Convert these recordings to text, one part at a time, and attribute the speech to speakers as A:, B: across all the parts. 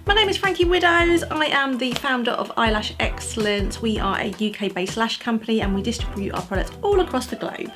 A: My name is Frankie Widows. I am the founder of Eyelash Excellence. We are a UK-based lash company and we distribute our products all across the globe.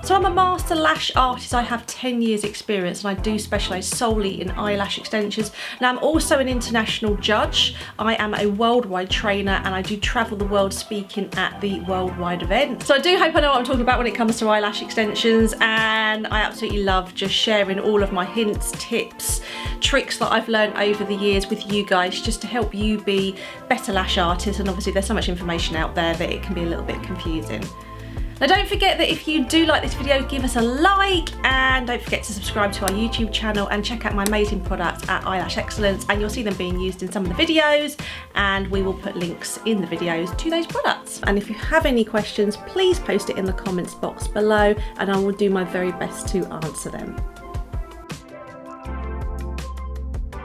A: So I'm a master lash artist. I have 10 years experience and I do specialise solely in eyelash extensions. Now I'm also an international judge. I am a worldwide trainer and I do travel the world speaking at the worldwide event. So I do hope I know what I'm talking about when it comes to eyelash extensions, and I absolutely love just sharing all of my hints, tips, tricks that I've learned over the years with you guys just to help you be better lash artists. And obviously there's so much information out there that it can be a little bit confusing. Now don't forget that if you do like this video, give us a like, and don't forget to subscribe to our YouTube channel and check out my amazing products at Eyelash Excellence, and you'll see them being used in some of the videos, and we will put links in the videos to those products. And if you have any questions, please post it in the comments box below and I will do my very best to answer them.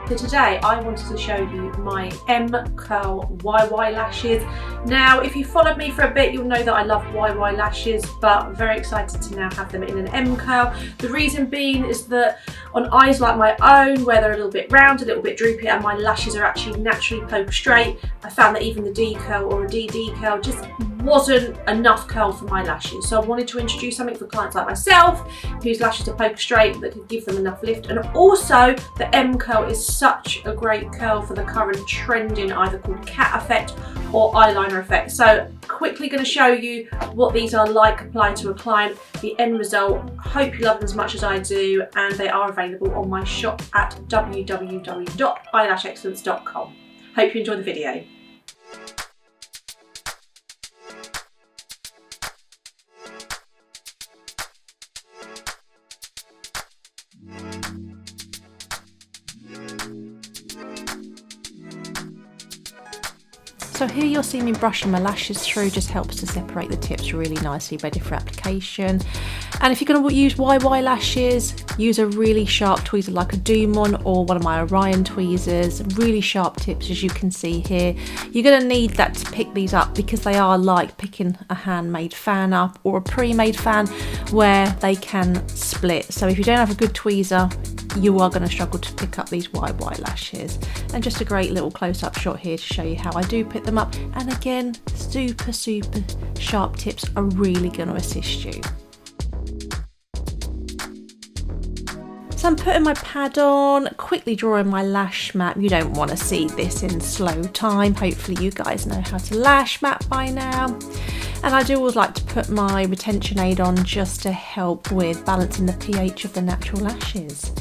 A: So today I wanted to show you my M Curl YY lashes. Now if you followed me for a bit, you'll know that I love YY lashes, but I'm very excited to now have them in an M curl. The reason being is that on eyes like my own, where they're a little bit round, a little bit droopy, and my lashes are actually naturally poker straight, I found that even the D curl or a DD curl just wasn't enough curl for my lashes. So I wanted to introduce something for clients like myself whose lashes are poker straight that could give them enough lift. And also the M curl is such a great curl for the current trending either called cat effect or eyeliner effect. So quickly going to show you what these are like applied to a client, the end result. Hope you love them as much as I do, and they are available on my shop at www.eyelashexcellence.com. Hope you enjoy the video. So here you'll see me brushing my lashes through, just helps to separate the tips really nicely, ready for application. And if you're going to use YY lashes, use a really sharp tweezer like a Dumont or one of my Orion tweezers. Really sharp tips, as you can see here. You're going to need that to pick these up because they are like picking a handmade fan up or a pre-made fan where they can split. So if you don't have a good tweezer, you are going to struggle to pick up these YY lashes. And just a great little close-up shot here to show you how I do pick them up. And again, super sharp tips are really going to assist you. So I'm putting my pad on, quickly drawing my lash map. You don't want to see this in slow time. Hopefully you guys know how to lash map by now. And I do always like to put my retention aid on just to help with balancing the pH of the natural lashes.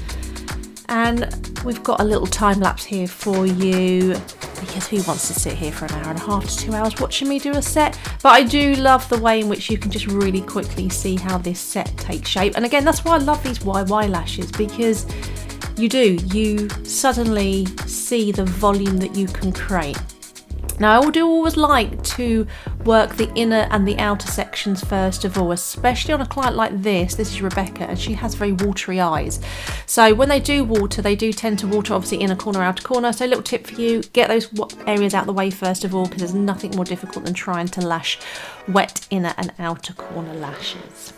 A: And we've got a little time lapse here for you, because who wants to sit here for an hour and a half to 2 hours watching me do a set? But I do love the way in which you can just really quickly see how this set takes shape. And again, that's why I love these YY lashes, because you suddenly see the volume that you can create. Now I do always like to work the inner and the outer sections first of all, especially on a client like this. This is Rebecca and she has very watery eyes. So when they do water, they do tend to water obviously inner corner, outer corner. So a little tip for you, get those areas out of the way first of all, because there's nothing more difficult than trying to lash wet inner and outer corner lashes.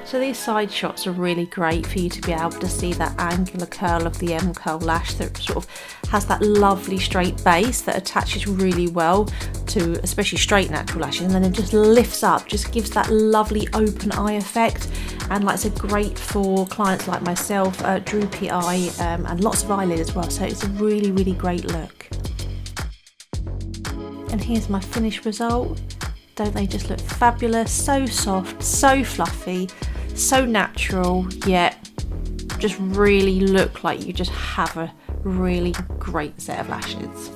A: So these side shots are really great for you to be able to see that angular curl of the M curl lash that sort of has that lovely straight base that attaches really well to especially straight natural lashes, and then it just lifts up, just gives that lovely open eye effect. And like I said, great for clients like myself, droopy eye and lots of eyelid as well. So it's a really great look. And here's my finished result. Don't they just look fabulous? So soft, so fluffy, so natural, yet just really look like you just have a really great set of lashes.